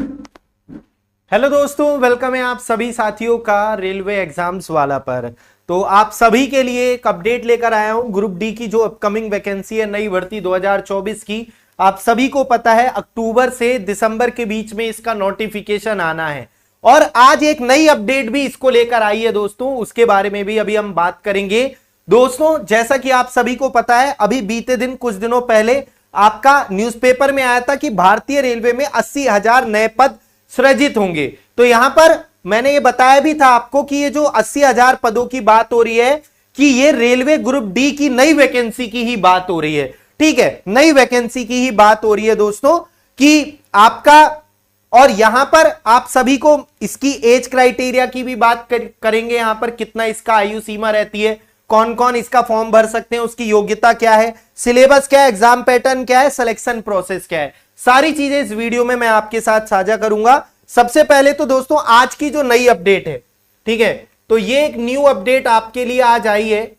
Hello दोस्तों, welcome है आप सभी साथियों का रेलवे एग्जाम्स वाला पर। तो आप सभी के लिए एक अपडेट लेकर आया हूं ग्रुप डी की जो अपकमिंग वैकेंसी है नई भर्ती 2024 की। आप सभी को पता है अक्टूबर से दिसंबर के बीच में इसका नोटिफिकेशन आना है और आज एक नई अपडेट भी इसको लेकर आई है दोस्तों, उसके बारे में भी अभी हम बात करेंगे। दोस्तों, जैसा कि आप सभी को पता है, अभी बीते दिन कुछ दिनों पहले आपका न्यूज़पेपर में आया था कि भारतीय रेलवे में 80,000 नए पद सृजित होंगे। तो यहां पर मैंने ये बताया भी था आपको कि ये जो 80,000 पदों की बात हो रही है कि ये रेलवे ग्रुप डी की नई वैकेंसी की ही बात हो रही है। ठीक है, नई वैकेंसी की ही बात हो रही है दोस्तों कि आपका, और यहां पर आप सभी को इसकी एज क्राइटेरिया की भी बात करेंगे। यहां पर कितना इसका आयु सीमा रहती है, कौन कौन इसका फॉर्म भर सकते हैं, उसकी योग्यता क्या है, सिलेबस क्या है, एग्जाम पैटर्न क्या है, सिलेक्शन प्रोसेस क्या है, सारी चीजें इस वीडियो में मैं आपके साथ साझा करूंगा। सबसे पहले तो दोस्तों आज की जो नई अपडेट है, ठीक है, तो ये एक न्यू अपडेट आपके लिए आज आई है।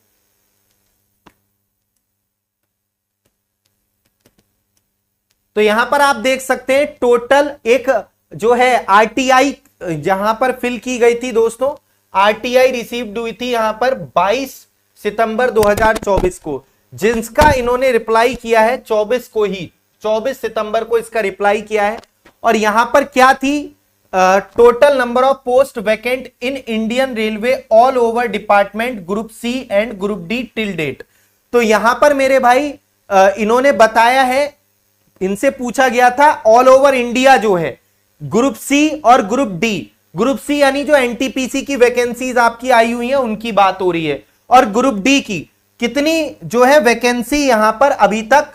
तो यहां पर आप देख सकते हैं टोटल एक जो है आरटीआई जहां पर फिल की गई थी दोस्तों, आरटीआई रिसीव्ड हुई थी यहां पर 22 सितंबर 2024 को, जिसका इन्होंने रिप्लाई किया है 24 को ही, 24 सितंबर को इसका रिप्लाई किया है। और यहां पर क्या थी, total number of post vacant in Indian railway all over department group C and group D till date. तो यहां पर मेरे भाई इन्होंने बताया है, इनसे पूछा गया था ऑल ओवर इंडिया जो है ग्रुप सी और ग्रुप डी, ग्रुप सी यानी जो एनटीपीसी की वैकेंसीज आपकी आई हुई है उनकी बात हो रही है, और ग्रुप डी की कितनी जो है वैकेंसी यहां पर अभी तक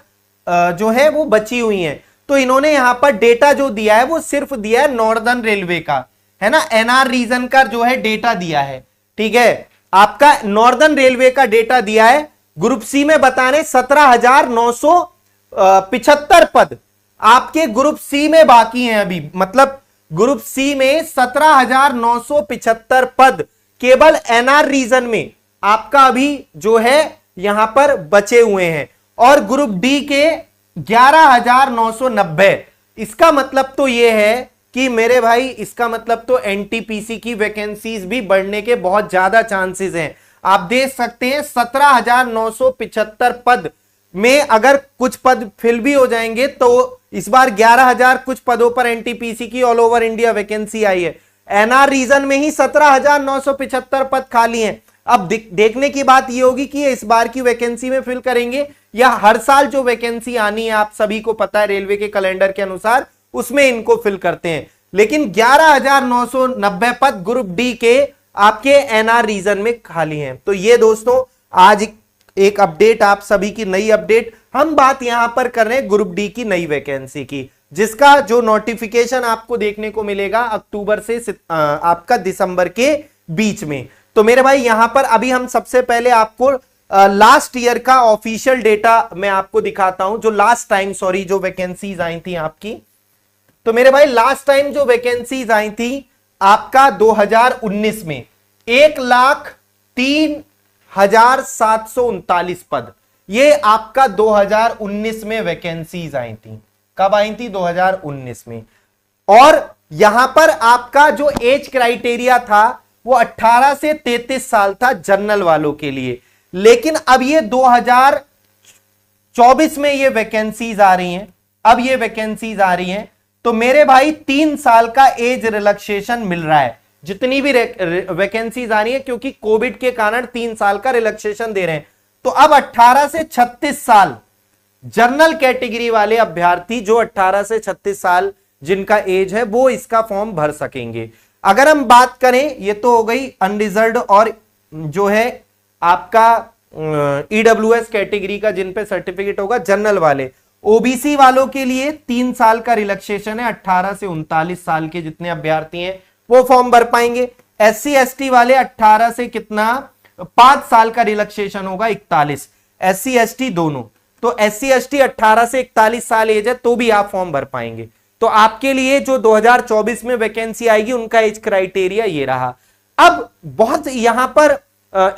जो है वो बची हुई है। तो इन्होंने यहां पर डेटा जो दिया है वो सिर्फ दिया है नॉर्दर्न रेलवे का, है ना, एनआर रीजन का जो है डेटा दिया है। ठीक है, आपका नॉर्दर्न रेलवे का डेटा दिया है। ग्रुप सी में बताने 17,975 पद आपके ग्रुप सी में बाकी हैं अभी, मतलब ग्रुप सी में 17,975 पद केवल एनआर रीजन में आपका अभी जो है यहां पर बचे हुए हैं, और ग्रुप डी के 11,990। इसका मतलब तो यह है कि मेरे भाई, इसका मतलब तो एनटीपीसी की वैकेंसीज भी बढ़ने के बहुत ज्यादा चांसेस हैं। आप देख सकते हैं 17,975 पद में अगर कुछ पद फिल भी हो जाएंगे तो इस बार 11,000 कुछ पदों पर एनटीपीसी की ऑल ओवर इंडिया वैकेंसी आई है, एनआर रीजन में ही 17,975 पद खाली हैं। अब देखने की बात यह होगी कि इस बार की वैकेंसी में फिल करेंगे या हर साल जो वैकेंसी आनी है, आप सभी को पता है रेलवे के कैलेंडर के अनुसार उसमें इनको फिल करते हैं। लेकिन 11,990 पद ग्रुप डी के आपके एनआर रीजन में खाली हैं। तो ये दोस्तों आज एक अपडेट, आप सभी की नई अपडेट। हम बात यहां पर कर रहे हैं ग्रुप डी की नई वैकेंसी की, जिसका जो नोटिफिकेशन आपको देखने को मिलेगा अक्टूबर से आपका दिसंबर के बीच में। तो मेरे भाई यहां पर अभी हम सबसे पहले आपको लास्ट ईयर का ऑफिशियल डेटा मैं आपको दिखाता हूं, जो लास्ट टाइम जो वैकेंसीज आई थी आपकी। तो मेरे भाई लास्ट टाइम जो वैकेंसीज आई थी आपका 2019 में 1,03,739 पद, ये आपका 2019 में वैकेंसीज आई थी। कब आई थी? 2019 में। और यहां पर आपका जो एज क्राइटेरिया था वो 18 से 33 साल था जनरल वालों के लिए। लेकिन अब ये 2024 में ये वैकेंसीज आ रही हैं, अब ये वैकेंसीज आ रही हैं, तो मेरे भाई 3 साल का एज रिलैक्सेशन मिल रहा है। जितनी भी वैकेंसीज आ रही है, क्योंकि कोविड के कारण 3 साल का रिलैक्सेशन दे रहे हैं, तो अब 18 से 36 साल जनरल कैटेगरी वाले अभ्यर्थी, जो 18 से 36 साल जिनका एज है, वो इसका फॉर्म भर सकेंगे। अगर हम बात करें, ये तो हो गई अनरिजर्व्ड और जो है आपका ईडब्ल्यूएस कैटेगरी का, जिन पे सर्टिफिकेट होगा, जनरल वाले। ओबीसी वालों के लिए 3 साल का रिलैक्सेशन है, 18 से 39 साल के जितने अभ्यर्थी हैं वो फॉर्म भर पाएंगे। एससी एसटी वाले 18 से कितना 5 साल का रिलैक्सेशन होगा, 41, एससी एसटी दोनों। तो एससी एसटी 18 से 41 साल एज है तो भी आप फॉर्म भर पाएंगे। तो आपके लिए जो 2024 में वैकेंसी आएगी उनका एज क्राइटेरिया ये रहा। अब बहुत यहां पर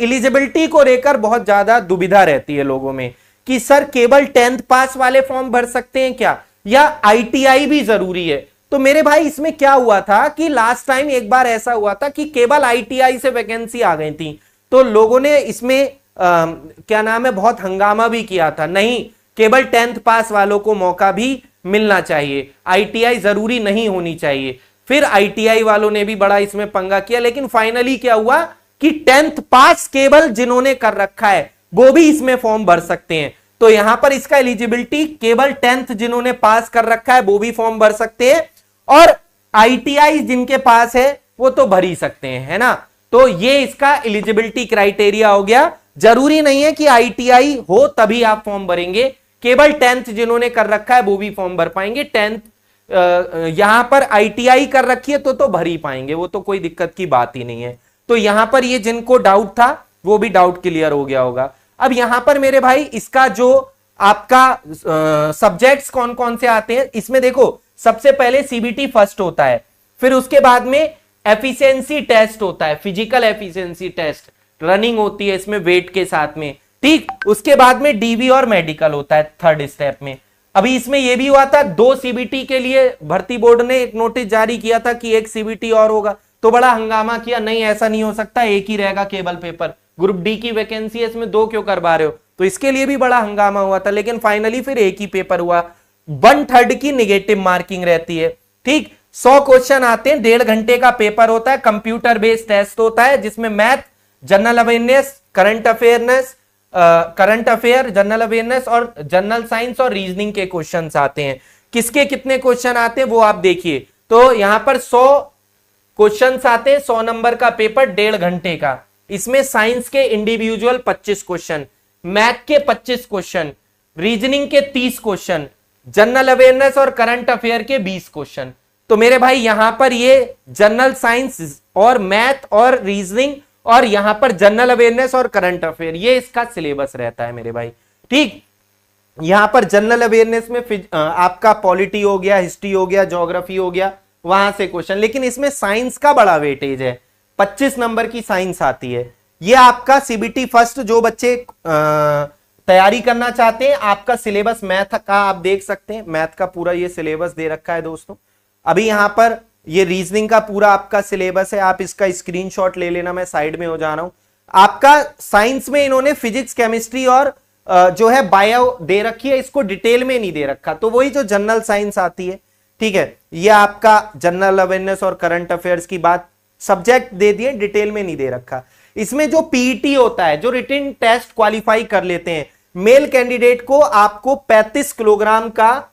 एलिजिबिलिटी को लेकर बहुत ज्यादा दुविधा रहती है लोगों में कि सर केवल 10th पास वाले फॉर्म भर सकते हैं क्या, या आईटीआई भी जरूरी है। तो मेरे भाई इसमें क्या हुआ था कि लास्ट टाइम एक बार ऐसा हुआ था कि केवल आईटीआई से वैकेंसी आ गई थी, तो लोगों ने इसमें क्या नाम है, बहुत हंगामा भी किया था, नहीं केवल 10th पास वालों को मौका भी मिलना चाहिए, आईटीआई जरूरी नहीं होनी चाहिए। फिर आईटीआई वालों ने भी बड़ा इसमें पंगा किया, लेकिन फाइनली क्या हुआ कि 10th पास केवल जिन्होंने कर रखा है वो भी इसमें फॉर्म भर सकते हैं। तो यहां पर इसका एलिजिबिलिटी केवल 10th जिन्होंने पास कर रखा है वो भी फॉर्म भर सकते हैं, और आईटीआई जिनके पास है वो तो भर ही सकते हैं, है ना। तो ये इसका एलिजिबिलिटी क्राइटेरिया हो गया। जरूरी नहीं है कि आईटीआई हो तभी आप फॉर्म भरेंगे, केवल 10th जिन्होंने कर रखा है वो भी फॉर्म भर पाएंगे। 10th यहां पर आईटीआई कर रखी है तो भर ही पाएंगे, वो तो कोई दिक्कत की बात ही नहीं है। तो यहां पर ये जिनको डाउट था वो भी डाउट क्लियर हो गया होगा। अब यहां पर मेरे भाई इसका जो आपका सब्जेक्ट्स कौन कौन से आते हैं, इसमें देखो सबसे पहले सीबीटी फर्स्ट होता है, फिर उसके बाद में एफिशिएंसी टेस्ट होता है, फिजिकल एफिशिएंसी टेस्ट, रनिंग होती है इसमें वेट के साथ में, ठीक। उसके बाद में डीवी और मेडिकल होता है थर्ड स्टेप में। अभी इसमें यह भी हुआ था 2 सीबीटी के लिए भर्ती बोर्ड ने एक नोटिस जारी किया था कि एक सीबीटी और होगा, तो बड़ा हंगामा किया, नहीं ऐसा नहीं हो सकता, एक ही रहेगा केवल पेपर, ग्रुप डी की वैकेंसी है इसमें 2 क्यों करवा रहे हो, तो इसके लिए भी बड़ा हंगामा हुआ था। लेकिन फाइनली फिर एक ही पेपर हुआ, 1/3 की निगेटिव मार्किंग रहती है, ठीक। 100 क्वेश्चन आते हैं, 1.5 घंटे का पेपर होता है, कंप्यूटर बेस्ड टेस्ट होता है जिसमें math, general awareness, current affair, general awareness और जनरल साइंस और रीजनिंग के क्वेश्चंस आते हैं। किसके कितने क्वेश्चन आते हैं वो आप देखिए, तो यहां पर 100 क्वेश्चंस आते हैं, 100 नंबर का पेपर 1.5 घंटे का। इसमें साइंस के इंडिविजुअल 25 क्वेश्चन, मैथ के 25 क्वेश्चन, रीजनिंग के 30 क्वेश्चन, जनरल अवेयरनेस और करंट अफेयर के 20 क्वेश्चन। तो मेरे भाई यहां पर ये जनरल साइंस और मैथ और रीजनिंग और यहां पर जनरल अवेयरनेस और करंट अफेयर, ये इसका सिलेबस रहता है मेरे भाई, ठीक। यहां पर जनरल अवेयरनेस में आपका पॉलिटी हो गया, हिस्ट्री हो गया, ज्योग्राफी हो गया, वहां से क्वेश्चन, लेकिन इसमें साइंस का बड़ा वेटेज है, 25 नंबर की साइंस आती है। ये आपका सीबीटी फर्स्ट जो बच्चे तैयारी करना चाहते हैं, आपका सिलेबस मैथ का आप देख सकते हैं, मैथ का पूरा ये सिलेबस दे रखा है दोस्तों। अभी यहां पर ये रीजनिंग का पूरा आपका सिलेबस है, आप इसका स्क्रीनशॉट ले लेना, मैं साइड में हो जा रहा हूं। आपका साइंस में इन्होंने फिजिक्स, केमिस्ट्री और जो है बायो दे रखी है, इसको डिटेल में नहीं दे रखा, तो वही जो जनरल साइंस आती है, ठीक है। ये आपका जनरल अवेयरनेस और करंट अफेयर्स की बात सब्जेक्ट दे दिए, डिटेल में नहीं दे रखा। इसमें जो पीईटी होता है, जो रिटन टेस्ट क्वालिफाई कर लेते हैं मेल कैंडिडेट को, आपको 35 किलोग्राम का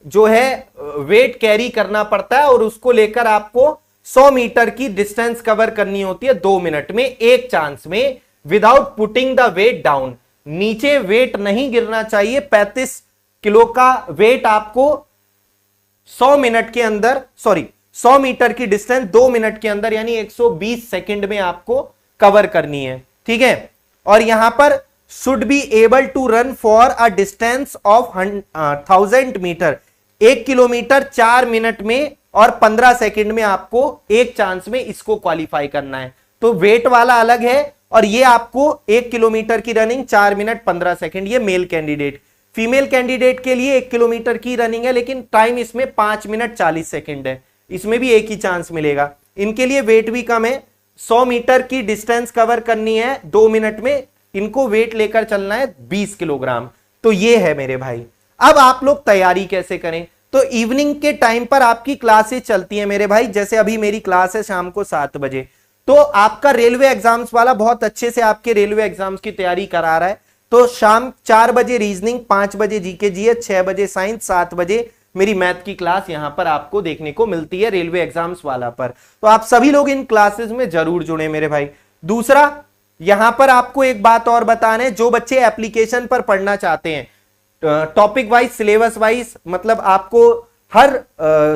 जो है वेट कैरी करना पड़ता है और उसको लेकर आपको 100 मीटर की डिस्टेंस कवर करनी होती है 2 मिनट में, एक चांस में, without putting the weight down. नीचे वेट नहीं गिरना चाहिए, 35 किलो का वेट आपको 100 मिनट के अंदर, 100 मीटर की डिस्टेंस 2 मिनट के अंदर यानी 120 सेकंड में आपको कवर करनी है, ठीक है। और यहां पर should be able to run for a distance of 1000 metre, 1 kilometre 4 minute में और 15 सेकंड में आपको एक चांस में इसको क्वालिफाई करना है। तो वेट वाला अलग है और ये आपको 1 किलोमीटर की रनिंग 4 मिनट 15 सेकंड, ये मेल कैंडिडेट। फीमेल कैंडिडेट के लिए 1 किलोमीटर की रनिंग है लेकिन टाइम इसमें 5 मिनट 40 सेकंड है, इसमें भी एक ही चांस मिलेगा। इनके लिए वेट भी कम है, 100 मीटर की डिस्टेंस कवर करनी है 2 मिनट में, इनको वेट लेकर चलना है 20 किलोग्राम। तो ये है मेरे भाई। अब आप लोग तैयारी कैसे करें, तो इवनिंग के टाइम पर आपकी क्लासेस चलती है मेरे भाई, जैसे अभी मेरी क्लास है शाम को 7 बजे, तो आपका रेलवे एग्जाम्स वाला बहुत अच्छे से आपके रेलवे एग्जाम्स की तैयारी करा रहा है। तो शाम 4 बजे रीजनिंग, 5 बजे जीके जीएस, 6 बजे साइंस, 7 बजे मेरी मैथ की क्लास यहां पर आपको देखने को मिलती है रेलवे एग्जाम्स वाला पर। तो आप सभी लोग इन क्लासेस में जरूर जुड़े मेरे भाई। दूसरा, यहां पर आपको एक बात और बताने, जो बच्चे एप्लीकेशन पर पढ़ना चाहते हैं टॉपिक वाइज, सिलेबस वाइज, मतलब आपको हर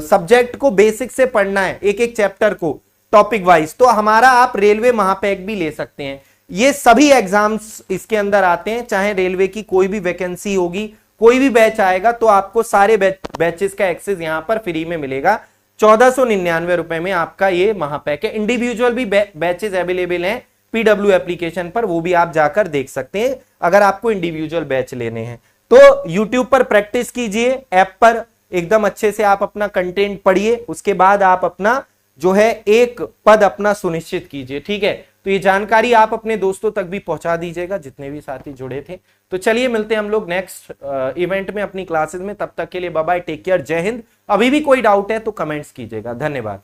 सब्जेक्ट को बेसिक से पढ़ना है, एक एक चैप्टर को टॉपिक वाइज, तो हमारा आप रेलवे महापैक भी ले सकते हैं। ये सभी एग्जाम्स इसके अंदर आते हैं, चाहे रेलवे की कोई भी वैकेंसी होगी, कोई भी बैच आएगा तो आपको सारे बैचेस का एक्सेस यहां पर फ्री में मिलेगा। 1499 रुपए में आपका ये महापैक है। इंडिविजुअल भी बैचेस अवेलेबल हैं पीडब्ल्यू एप्लीकेशन पर, वो भी आप जाकर देख सकते हैं अगर आपको इंडिविजुअल बैच लेने हैं। तो यूट्यूब पर प्रैक्टिस कीजिए, ऐप पर एकदम अच्छे से आप अपना कंटेंट पढ़िए, उसके बाद आप अपना जो है एक पद अपना सुनिश्चित कीजिए। ठीक है, तो ये जानकारी आप अपने दोस्तों तक भी पहुंचा दीजिएगा जितने भी साथी जुड़े थे। तो चलिए मिलते हैं हम लोग नेक्स्ट इवेंट में अपनी क्लासेस में, तब तक के लिए बाय बाय, टेक केयर, जय हिंद। अभी भी कोई डाउट है तो कमेंट्स कीजिएगा। धन्यवाद।